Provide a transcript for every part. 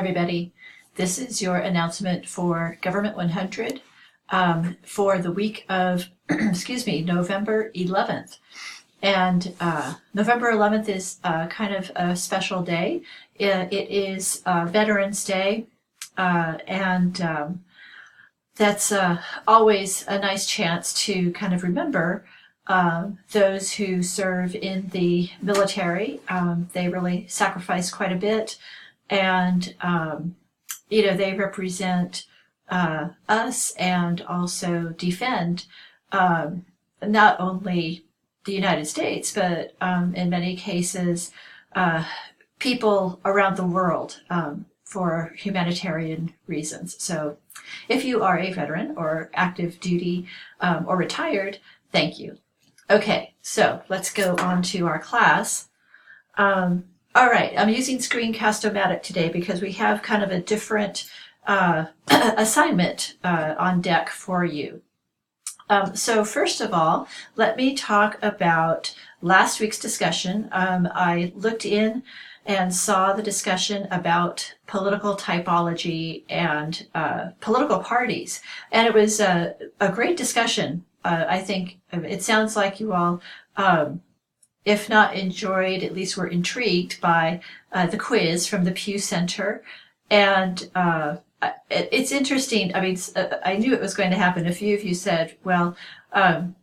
everybody. This is your announcement for Government 100 for the week of, November 11th. And November 11th is kind of a special day. It is Veterans Day, and that's always a nice chance to kind of remember those who serve in the military. They really sacrifice quite a bit, and they represent us and also defend not only the United States, but in many cases, people around the world for humanitarian reasons. So if you are a veteran or active duty or retired, thank you. Okay, so let's go on to our class. All right, I'm using Screencast-O-Matic today because we have kind of a different assignment on deck for you. So first of all, let me talk about last week's discussion. I looked in and saw the discussion about political typology and political parties, and it was a great discussion. I think it sounds like you all, if not enjoyed, at least were intrigued by the quiz from the Pew Center. And it's interesting. I mean, I knew it was going to happen. A few of you said, well, I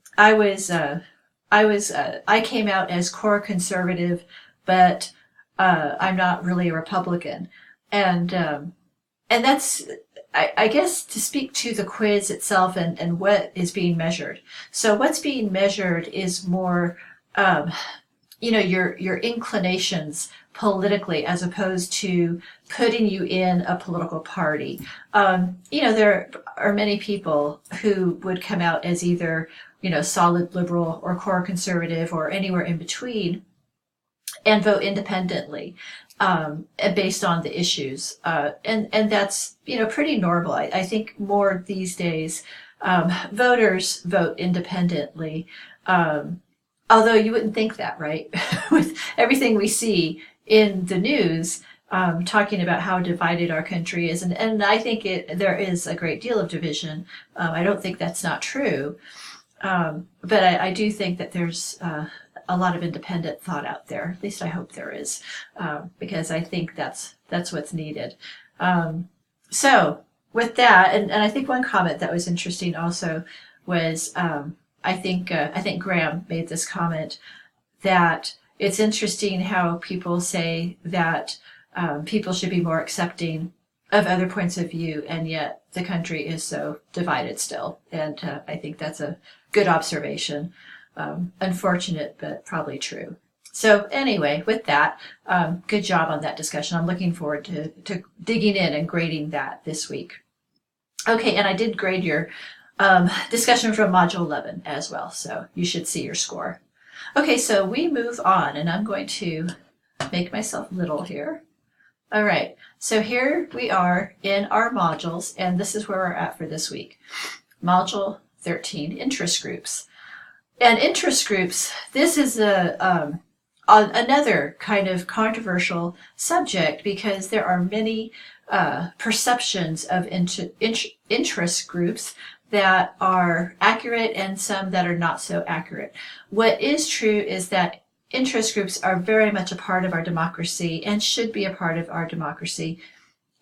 came out as core conservative, but I'm not really a Republican. And that's, I guess, to speak to the quiz itself and what is being measured. So what's being measured is more, your inclinations politically, as opposed to putting you in a political party. There are many people who would come out as either, solid liberal or core conservative or anywhere in between and vote independently based on the issues. And that's, pretty normal. I think more these days, voters vote independently. Although you wouldn't think that, right? With everything we see in the news, talking about how divided our country is. And I think there is a great deal of division. I don't think that's not true. But I do think that there's a lot of independent thought out there. At least I hope there is, because I think that's what's needed. So with that, and I think one comment that was interesting also was, I think Graham made this comment that it's interesting how people say that people should be more accepting of other points of view, and yet the country is so divided still. And I think that's a good observation. Unfortunate, but probably true. So anyway, with that, good job on that discussion. I'm looking forward to digging in and grading that this week. Okay, and I did grade your discussion from Module 11 as well, so you should see your score. Okay, so we move on, and I'm going to make myself little here. All right, so here we are in our modules, and this is where we're at for this week. Module 13, interest groups. And interest groups, this is another kind of controversial subject because there are many perceptions of interest groups that are accurate and some that are not so accurate. What is true is that interest groups are very much a part of our democracy and should be a part of our democracy,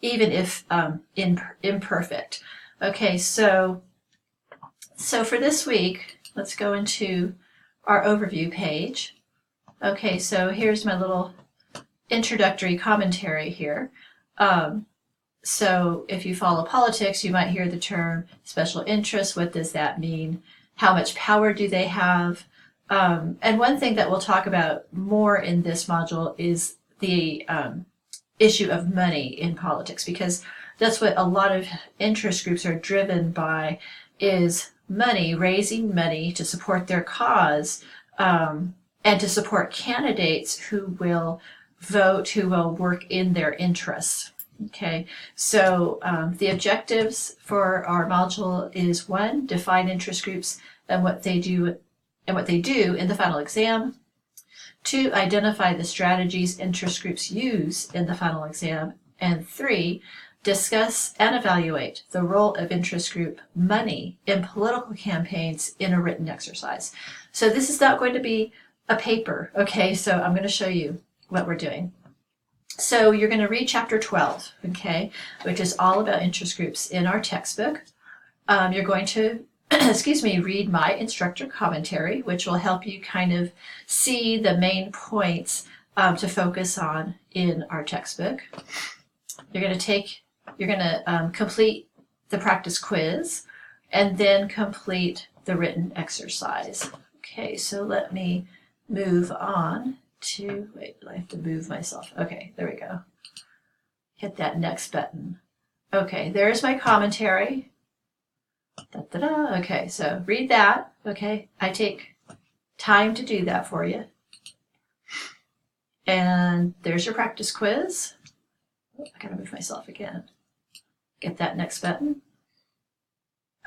even if imperfect. Okay, so for this week, let's go into our overview page. Okay, so here's my little introductory commentary here. So if you follow politics, you might hear the term special interest. What does that mean? How much power do they have? And one thing that we'll talk about more in this module is the issue of money in politics, because that's what a lot of interest groups are driven by, is money, raising money to support their cause, and to support candidates who will vote, who will work in their interests. Okay, so the objectives for our module is 1, define interest groups and what they do in the final exam. 2, identify the strategies interest groups use in the final exam. And 3, discuss and evaluate the role of interest group money in political campaigns in a written exercise. So this is not going to be a paper, okay? So I'm going to show you what we're doing. So you're going to read chapter 12, okay, which is all about interest groups in our textbook. You're going to, read my instructor commentary, which will help you kind of see the main points to focus on in our textbook. You're going to complete the practice quiz and then complete the written exercise. Okay, so let me move on to, wait, I have to move myself. Okay, there we go. Hit that next button. Okay, there's my commentary. Da-da-da. Okay, so read that. Okay, I take time to do that for you. And there's your practice quiz. Oh, I gotta move myself again. Get that next button.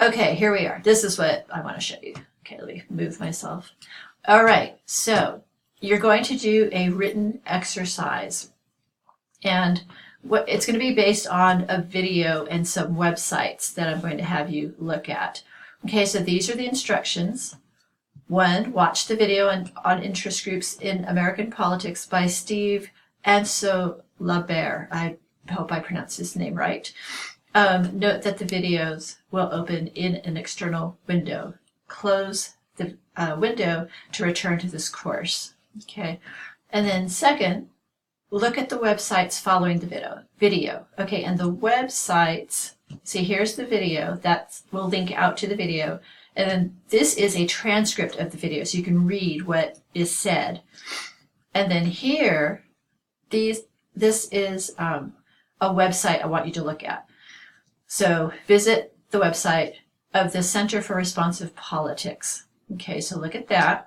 Okay, here we are. This is what I want to show you. Okay, let me move myself. All right, so you're going to do a written exercise. And it's going to be based on a video and some websites that I'm going to have you look at. Okay, so these are the instructions. 1, watch the video on interest groups in American politics by Steve Anso-Labert. I hope I pronounced his name right. Note that the videos will open in an external window. Close the window to return to this course. Okay, and then 2nd, look at the websites following the video. Okay, and the websites, see here's the video, that will link out to the video, and then this is a transcript of the video so you can read what is said. And then here, this is a website I want you to look at. So visit the website of the Center for Responsive Politics. Okay, so look at that.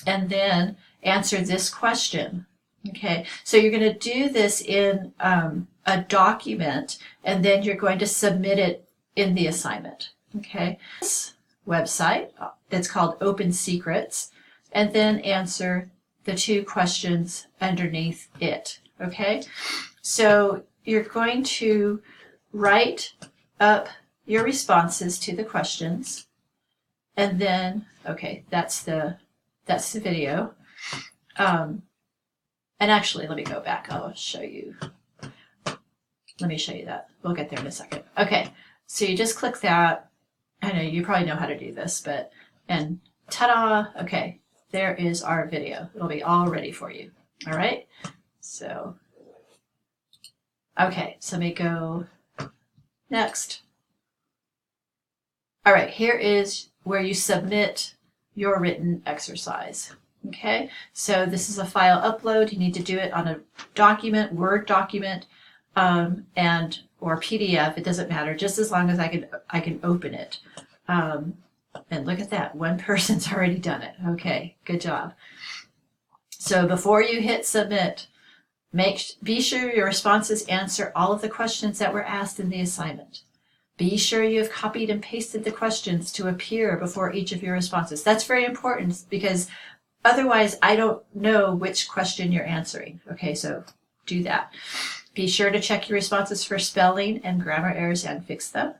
And then answer this question. Okay, so you're going to do this in a document, and then you're going to submit it in the assignment. Okay, this website, it's called Open Secrets, and then answer the 2 questions underneath it. Okay, so you're going to write up your responses to the questions, and then, okay, that's the video. And actually, let me go back. I'll show you. Let me show you that. We'll get there in a second. Okay, so you just click that. I know you probably know how to do this, and ta-da! Okay, there is our video. It'll be all ready for you. All right. So, okay, so let me go next. All right, here is where you submit your written exercise. Okay, so this is a file upload. You need to do it on a document, Word document, or PDF. It doesn't matter, just as long as I can open it. And look at that, 1 person's already done it. Okay, good job. So before you hit submit, be sure your responses answer all of the questions that were asked in the assignment. Be sure you have copied and pasted the questions to appear before each of your responses. That's very important because otherwise I don't know which question you're answering. Okay, so do that. Be sure to check your responses for spelling and grammar errors and fix them.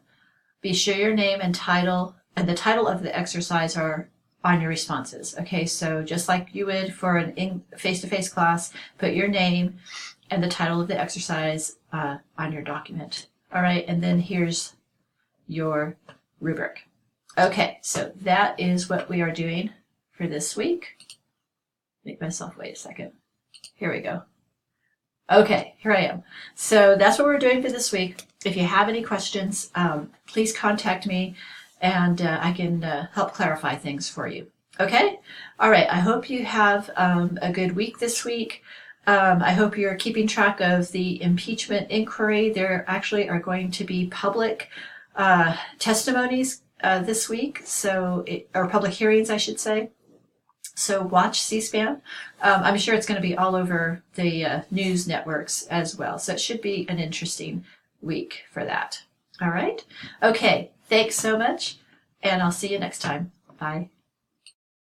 Be sure your name and title and the title of the exercise are on your responses. Okay, so just like you would for an face-to-face class, put your name and the title of the exercise on your document. All right, and then here's your rubric. Okay, so that is what we are doing for this week. Make myself wait a second. Here we go. Okay, here I am. So that's what we're doing for this week. If you have any questions, please contact me and I can help clarify things for you. Okay? All right, I hope you have a good week this week. I hope you're keeping track of the impeachment inquiry. There actually are going to be public testimonies this week, or public hearings, I should say. So watch C-SPAN. I'm sure it's going to be all over the news networks as well. So it should be an interesting week for that. All right. Okay. Thanks so much. And I'll see you next time. Bye.